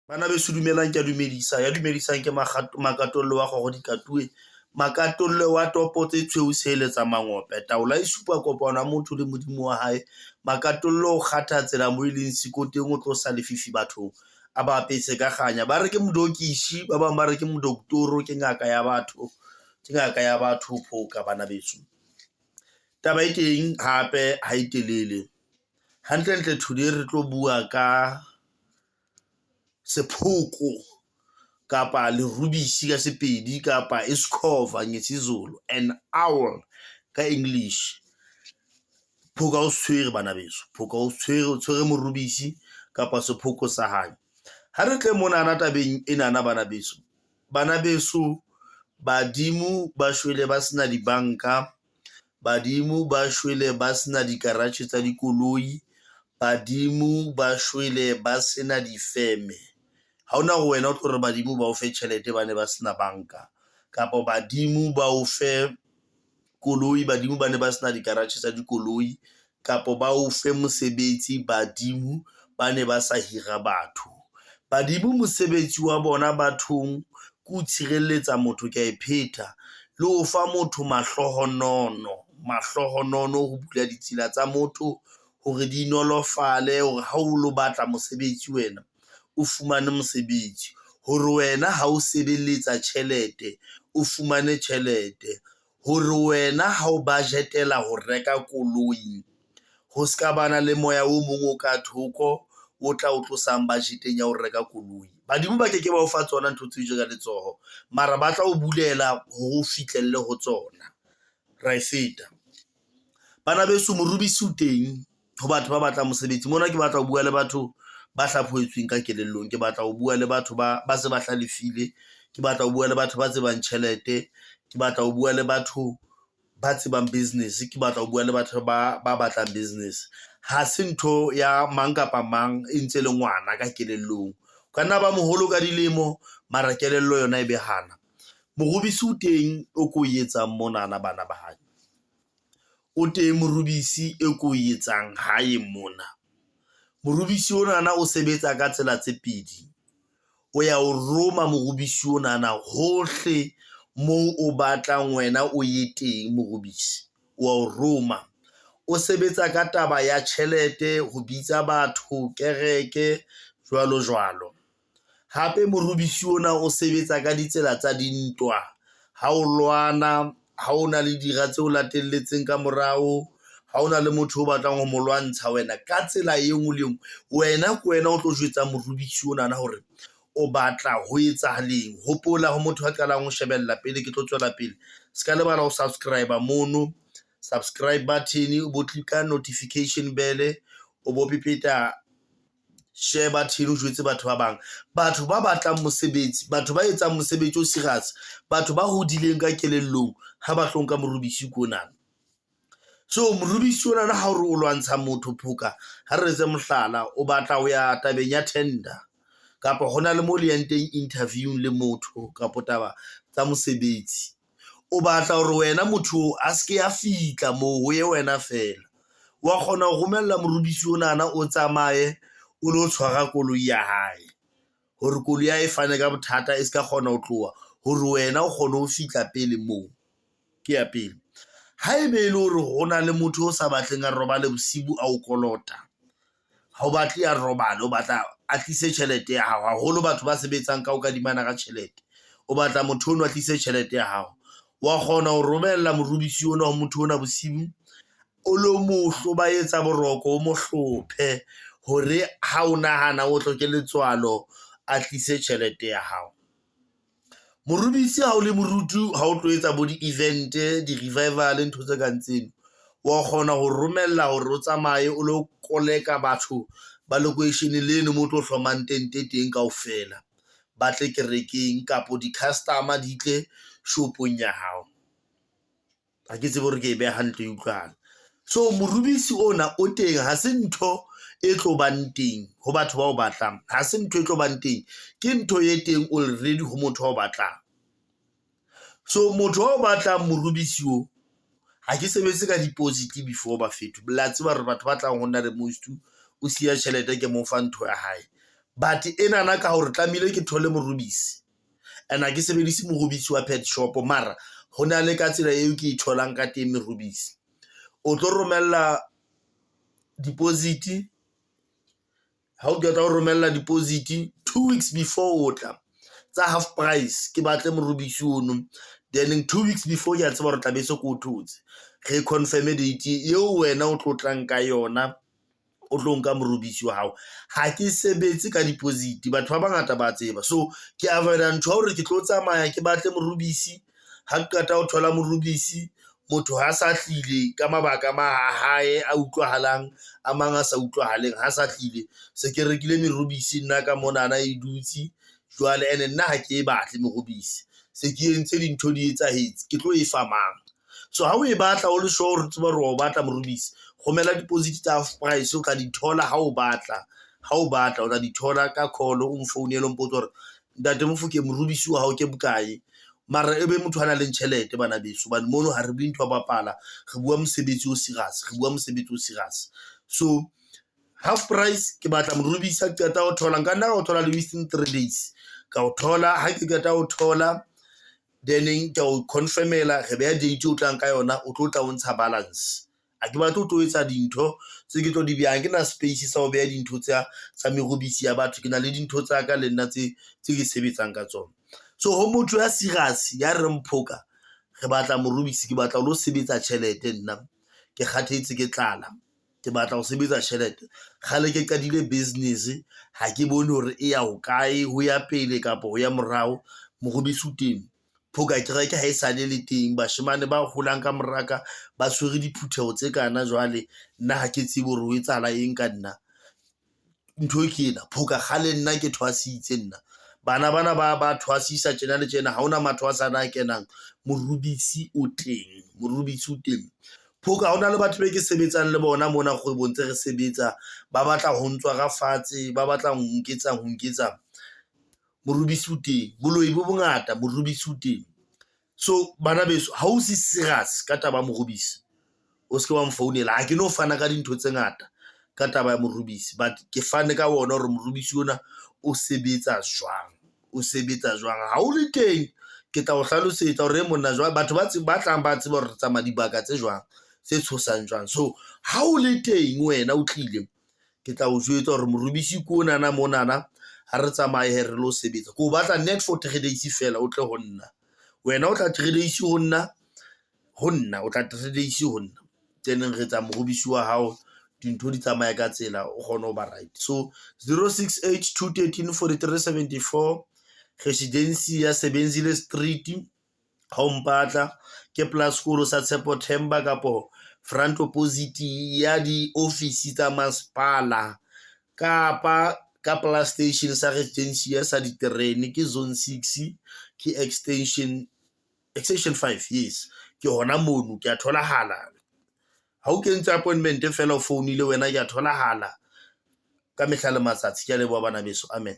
Bana beso dumelang, ke a dumedisa ya dumedisang ke makatollo wa kgogo dikatue, makatollo wa topo tse tshweu seheletsa mangope, taola e supa kopano ya motho le modimo wa hae, makatollo o kgatha tsela mo e leng siko teng o tlosa lefifi bathong a ba apese ka kganya. Ba re ke modokiši, ba bangwe ba re ke modoktoro, ke ngaka ya batho phoka bana beso. Taba e teng hape ha e telele, hantlentle today re tlo bua ka sephoko kapa lerubisi ka Sepedi kapa isikhova ngesiZulu, an owl ka English. Phoka o tshwere bana beso, phoka o tshwere morubisi kapa sephoko sa hae. Ha re tle monana tabeng enana bana beso badimo ba shwele ba sena dibanka, badimo ba shwele ba sena dikaratšhe tsa dikoloi, badimo ba shwele ba sena difeme. Ha ona go wena o tlo re badimo ba o fe tšhelete ba ne ba sena banka, kapa badimo ba o fe koloi, badimo ba ne ba sena dikaratšhe tsa dikoloi, kapa ba o fe mosebetsi, badimo ba ne ba sa hira batho. Badimo mosebetsi wa bona bathong ke o tshireletsa motho, ke a ipheta, le o fa motho mahlohonono ho bula ditsela tsa motho hore di nolofale, hore ha o lo batla mosebetsi wena o fumane mosebetsi, hore wena ha o sebeletsa tjhelete o fumane tjhelete, hore wena ha o budgetela ho reka koloi ho ska bana le moya o mong o ka thoko o tla o tlosang budgeteng ya ho reka koloi. Badimo ba keke ba o fa tsona ntho tse ka letsoho, mara ba tla o bulela hore o fihlelle ho tsona. Ra e feta bana beso, morubisi o teng ho batho ba batlang mosebetsi. Mona ke batla ho bua le batho ba hlaphohetsweng ka kelellong, ke batla ho bua le batho ba se ba hlalefile, ke batla ho bua le batho ba tsebang tjhelete, ke batla ho bua le batho ba tsebang business, ke batla ho bua le batho ba batlang business. Ha se ntho ya mang kapa mang e ntse le ngwana ka kelellong, ka nna ba moholo ka dilemo mara kelello yona e behana. Morubisi o teng o ko etsang monana bana ba hae, o teng morubisi e ko etsang hae mona. Morubisi onana o sebetsa ka tsela tse pedi, o ya o roma morubisi onana hohle moo o batlang wena o ye teng. Morubisi wa o roma, o sebetsa ka taba ya tjhelete, ho bitsa batho, kereke, jwalo jwalo. Hape morubisi ona o sebetsa ka ditsela tsa dintwa, ha o lwana, ha o na le dira tse o latelletseng ka morao, ha ona le motho o batlang ho mo lwantsha wena ka tsela e nngwe le nngwe, wena ke wena o tlo jwetsa morubisi onana hore o batla ho etsahaleng. Hopola ho motho a qalang ho shebella pele ke tlo tswela pele, ska lebala ho subscribe mono, subscribe button, o bo klika notification bell, o bo pipeta share button, o jwetse batho ba bang, batho ba batlang mosebetsi, batho ba etsang mosebetsi o serious, batho ba hodileng ka kelellong, ha ba hlonka morubisi konana. So morubisi onana ha o re o lwantsha motho phoka, ha re etse mohlala o batla ho ya tabeng ya tender, kapa hona le mo le yang teng interview le motho kapa taba tsa mosebetsi, o batla hore wena motho a ske a fitla moo, ho ye wena fela, wa kgona ho romella morubisi onana o tsamaye o lo tshwara koloi ya hae, hore koloi ya e fane ka bothata e ska kgona ho tloha, hore wena o kgone ho fitla pele moo. Ke ya pele. Ha e be e le hore ho na le motho o sa batleng a robale bosibu a o kolota, ha o batle a robale, o batla a tlise tjhelete ya hao, haholo batho ba sebetsang ka o kadimana ka tjhelete, o batla motho ono a tlise tjhelete ya hao, wa kgona ho romella morubisi ona ho motho ona bosibu, o lo mo hlobaetsa boroko, o mo hlophe hore ha o nahana o tloke letswalo a tlise tjhelete ya hao. Morubisi ha o le morutu, ha o tlo etsa bo di-event, di-revival, ntho tse kang tseno, wa kgona ho romella hore o tsamaye o lo koleka batho ba location leno mo tlo hlomang tente teng kaofela, ba tle kerekeng kapo di-customer di tle shopong ya hao. Ha ke tsebe hore ke e beha hantle, utlwana. So morubisi ona o teng, ha se ntho e tlo bang teng ho batho ba o batlang, ha se ntho e tlo bang teng, ke ntho e teng already ho motho o batlang. So motho o batlang morubisi o, ha ke sebetse ka deposit before ba fethu, la tseba hore batho ba tlang ho nna le most o siya tjhelete ke mo fa ntho ya hae, but enana ka hore tlamehile ke thole morubisi, and ha ke sebedise morubisi wa pet shop, mara ho na le ka tsela eo ke itholang ka teng merubisi. O tlo romella deposit, ha o qeta ho romella deposit 2 weeks before o tla tsa half price, ke batle morubisi ono, then 2 weeks before ke a tseba hore tla be se ko thotse, re confirm date eo wena o tlo tlang ka yona, o tlo nka morubisi wa hao. Ha ke sebetse ka deposit, batho ba bangata ba tseba, so ke avoida ntho ya hore ke tlo tsamaya ke batle morubisi, ha ke qeta ho thola morubisi motho ha sa hlile ka mabaka ma hae a utlwahalang, a mang a sa utlwahaleng, ha sa hlile se ke rekile merubisi nna ka monana e dutse jwale, ene nna ha ke e batle merubisi, se ke entse dintho di etsahetse, ke tlo e fa mang? So ha o e batla o le sure hore tseba hore o batla morubisi, romela deposit tsa half price, o tla di thola ha o batla o tla di thola ka call, o mfounele o mpotsa hore ntate Mofokeng morubisi wa hao ke bokae, mara ebe motho a nang le tjhelete bana beso, hobane mono ha re bue ntho ya bapala, re bua mosebetsi o serious, so half price ke batla morubisi ha ke qeta ho thola, nka nna o thola le within 3 days ka o thola. Ha ke qeta ho thola, then ke o confirmela, re beha date o tlang ka yona, o tlo tla o ntsha balance. A ke batle o tlo etsa dintho tse ke tlo di beha, ke na space sa ho beha dintho tsa merubisi ya batho, ke na le dintho tsa ka le nna tse ke sebetsang ka tsona. So ho motho ya serious ya re mphoka, re batla morubisi, ke batla o lo sebetsa tjhelete, nna ke kgathetse ke tlala, ke batla ho sebetsa tjhelete. Kgale ke qadile business, ha ke bone hore e ya ho kae, ho ya pele kapa ho ya morao, morubisi o teng. Phoka ke reke ha e sale le teng, bashemane ba holang ka moraka ba tshwere diphutheho tse kana, jwale nna ha ke tsebe hore o etsahala eng ka nna. Ntho e ke ena phoka kgale nna ke thwasitse, nna bana ba thwasisa tjena le tjena, ha ona mathwasana a kenang, morubisi o teng. Phoka ha ona le batho be ke sebetsang le bona mona kgwebong ntse re sebetsa, ba batla ho ntshwara fatshe, ba batla ho nketsa morubisi o teng, boloi bo bongata, morubisi o teng. So bana beso, ha o se serious ka taba ya morubisi, o se ke wa mfounela, ha ke no fana ka dintho tse ngata ka taba ya morubisi, but ke fane ka wona hore morubisi ona o sebetsa jwang. Ha o le teng ke tla o hlalosetsa hore monna jwang, batho ba tlang ba tseba hore re tsamaya dibaka tse jwang, tse tshosang jwang. So ha o le teng wena o tlile, ke tla o jwetsa hore morubisi ke onana monana, ha re tsamaye re lo sebetsa, ko batla net for 3 days fela, o tle ho nna. Wena o tla 3 days ho nna, o tla 3 days ho nna, then re tsa morubisi wa hao, dintho di tsamaya ka tsela, o kgone ho ba right. So 068 213 4374, residency ya Sebenzile Street, ha o mpatla ke plus sekolo sa Tshepo Themba, kapo front opposite ya di office tsa masepala, kapa ka plus station sa residency ya sa diterene, ke zone 6, ke extension 5, yes, ke hona mono, ke a tholahala. Ha o kentse appointment fela o founile wena, ke a tholahala ka mehla le matsatsi. Ke a leboha bana beso, amen.